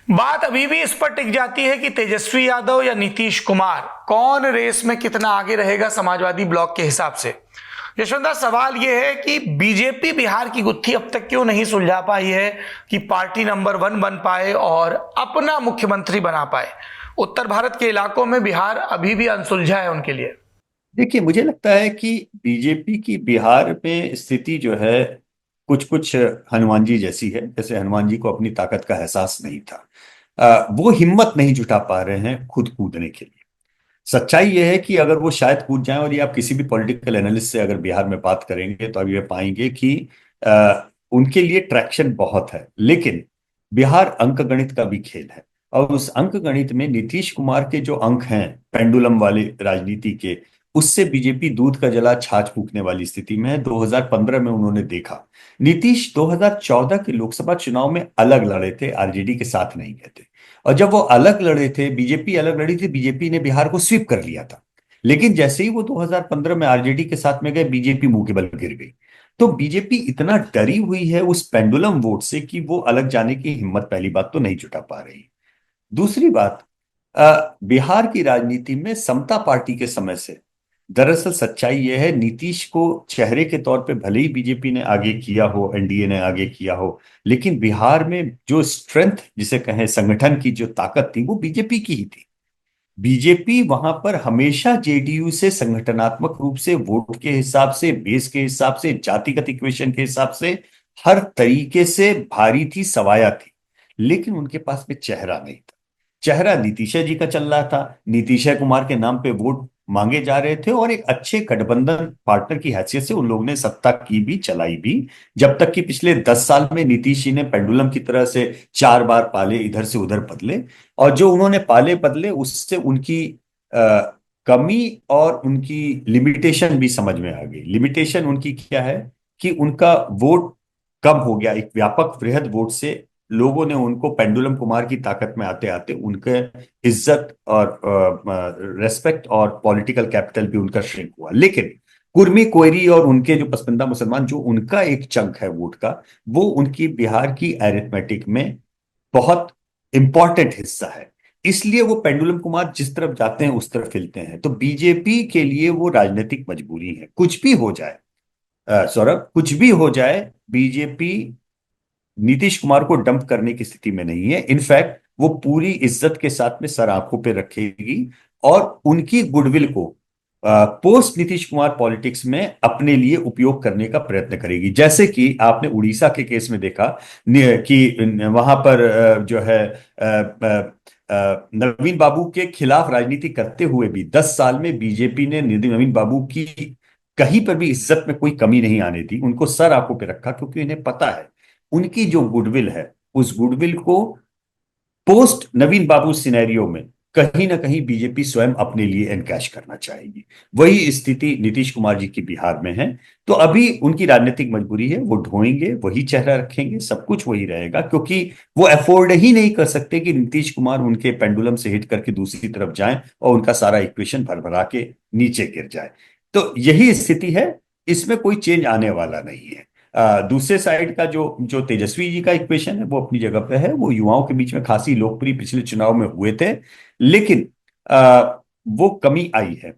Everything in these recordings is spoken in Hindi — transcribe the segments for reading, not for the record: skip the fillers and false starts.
बात अभी भी इस पर टिक जाती है कि तेजस्वी यादव या नीतीश कुमार, कौन रेस में कितना आगे रहेगा समाजवादी ब्लॉक के हिसाब से। यशवंत, सवाल यह है कि बीजेपी बिहार की गुत्थी अब तक क्यों नहीं सुलझा पाई है कि पार्टी नंबर 1 बन पाए और अपना मुख्यमंत्री बना पाए। उत्तर भारत के इलाकों में बिहार अभी भी अनसुलझा है उनके लिए। देखिए, मुझे लगता है कि बीजेपी की बिहार में स्थिति जो है कुछ कुछ हनुमान जी जैसी है। जैसे हनुमान जी को अपनी ताकत का एहसास नहीं था। वो हिम्मत नहीं जुटा पा रहे हैं खुद कूदने के लिए। सच्चाई यह है कि अगर वो शायद कूद जाएं, और ये आप किसी भी पॉलिटिकल एनालिस्ट से अगर बिहार में बात करेंगे तो आप ये पाएंगे कि उनके लिए ट्रैक्शन बहुत है। लेकिन बिहार अंक गणित का भी खेल है, और उस अंक गणित में नीतीश कुमार के जो अंक हैं पेंडुलम वाले राजनीति के, उससे बीजेपी दूध का जला छाछ फूकने वाली स्थिति में है। 2015 में उन्होंने देखा। नीतीश 2014 के लोकसभा चुनाव में अलग लड़े थे, आरजेडी के साथ नहीं गए थे। और जब वो अलग लड़े थे, बीजेपी अलग लड़ी थी, बीजेपी ने बिहार को स्वीप कर लिया था। लेकिन जैसे ही वो 2015 में आरजेडी के साथ में गए, बीजेपी मुंह के बल गिर गई। तो बीजेपी इतना डरी हुई है उस पेंडुलम वोट से कि वो अलग जाने की हिम्मत पहली बात तो नहीं जुटा पा रही। दूसरी बात, बिहार की राजनीति में समता पार्टी के समय से दरअसल सच्चाई यह है, नीतीश को चेहरे के तौर पे भले ही बीजेपी ने आगे किया हो, एनडीए ने आगे किया हो, लेकिन बिहार में जो स्ट्रेंथ जिसे कहें, संगठन की जो ताकत थी, वो बीजेपी की ही थी। बीजेपी वहां पर हमेशा जेडीयू से संगठनात्मक रूप से, वोट के हिसाब से, बेस के हिसाब से, जातिगत इक्वेशन के हिसाब से हर तरीके से भारी थी, सवाया थी। लेकिन उनके पास में चेहरा नहीं था। चेहरा नीतीश जी का चल रहा था। नीतीश कुमार के नाम पे वोट मांगे जा रहे थे, और एक अच्छे गठबंधन पार्टनर की हैसियत से उन लोगों ने सत्ता की भी, चलाई भी। जब तक कि पिछले 10 साल में नीतीश जी ने पेंडुलम की तरह से 4 बार पाले, इधर से उधर बदले। और जो उन्होंने पाले बदले, उससे उनकी कमी और उनकी लिमिटेशन भी समझ में आ गई। लिमिटेशन उनकी क्या है कि उनका वोट कम हो गया। एक व्यापक वृहद वोट से लोगों ने उनको, पेंडुलम कुमार की ताकत में आते आते उनके इज्जत और रेस्पेक्ट और पॉलिटिकल कैपिटल भी उनका श्रिंक हुआ। लेकिन कुर्मी कोयरी और उनके जो पसंदीदा मुसलमान, जो उनका एक चंक है वोट का, वो उनकी बिहार की अरिथमेटिक में बहुत इंपॉर्टेंट हिस्सा है। इसलिए वो पेंडुलम कुमार जिस तरफ जाते हैं उस तरफ हिलते हैं। तो बीजेपी के लिए वो राजनीतिक मजबूरी है। कुछ भी हो जाए, सौरभ, कुछ भी हो जाए, बीजेपी नीतीश कुमार को डंप करने की स्थिति में नहीं है। इनफैक्ट वो पूरी इज्जत के साथ में सर आंखों पे रखेगी, और उनकी गुडविल को पोस्ट नीतीश कुमार पॉलिटिक्स में अपने लिए उपयोग करने का प्रयत्न करेगी। जैसे कि आपने उड़ीसा के केस में देखा कि वहां पर जो है नवीन बाबू के खिलाफ राजनीति करते हुए भी 10 साल में बीजेपी ने नवीन बाबू की कहीं पर भी इज्जत में कोई कमी नहीं आने दी। उनको सर आंखों पे रखा, क्योंकि इन्हें पता है उनकी जो गुडविल है, उस गुडविल को पोस्ट नवीन बाबू सिनेरियो में कहीं ना कहीं बीजेपी स्वयं अपने लिए एनकैश करना चाहेगी। वही स्थिति नीतीश कुमार जी की बिहार में है। तो अभी उनकी राजनीतिक मजबूरी है, वो ढोएंगे, वही चेहरा रखेंगे, सब कुछ वही रहेगा, क्योंकि वो अफोर्ड ही नहीं कर सकते कि नीतीश कुमार उनके पेंडुलम से हिट करके दूसरी तरफ जाएं और उनका सारा इक्वेशन भरभरा के नीचे गिर जाए। तो यही स्थिति है। इसमें कोई चेंज आने वाला नहीं है। दूसरे साइड का जो जो तेजस्वी जी का इक्वेशन है, वो अपनी जगह पे है। वो युवाओं के बीच में खासी लोकप्रिय पिछले चुनाव में हुए थे। लेकिन वो कमी आई है,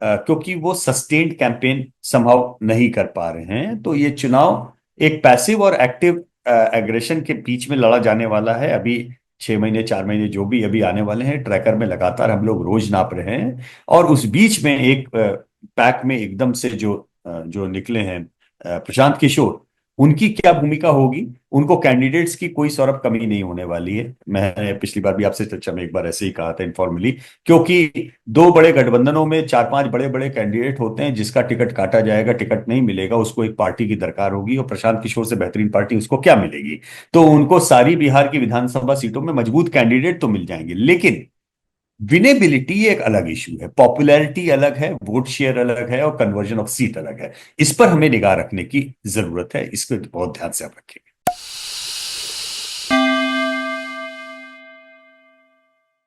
क्योंकि वो सस्टेन्ड कैंपेन संभव नहीं कर पा रहे हैं। तो ये चुनाव एक पैसिव और एक्टिव एग्रेशन के बीच में लड़ा जाने वाला है। अभी 6 महीने, 4 महीने जो भी अभी आने वाले हैं, ट्रैकर में लगातार हम लोग रोज नाप रहे हैं। और उस बीच में एक पैक में एकदम से जो निकले हैं, प्रशांत किशोर, उनकी क्या भूमिका होगी। उनको कैंडिडेट्स की कोई सौरभ कमी नहीं होने वाली है। मैंने पिछली बार भी आपसे चर्चा में एक बार ऐसे ही कहा था इनफॉर्मली, क्योंकि दो बड़े गठबंधनों में 4-5 बड़े बड़े कैंडिडेट होते हैं। जिसका टिकट काटा जाएगा, टिकट नहीं मिलेगा, उसको एक पार्टी की दरकार होगी, और प्रशांत किशोर से बेहतरीन पार्टी उसको क्या मिलेगी। तो उनको सारी बिहार की विधानसभा सीटों में मजबूत कैंडिडेट तो मिल जाएंगे, लेकिन विनेबिलिटी एक अलग इशू है, पॉपुलैरिटी अलग है, वोट शेयर अलग है, और कन्वर्जन ऑफ सीट अलग है। इस पर हमें निगाह रखने की जरूरत है। इसको बहुत ध्यान से आप रखें।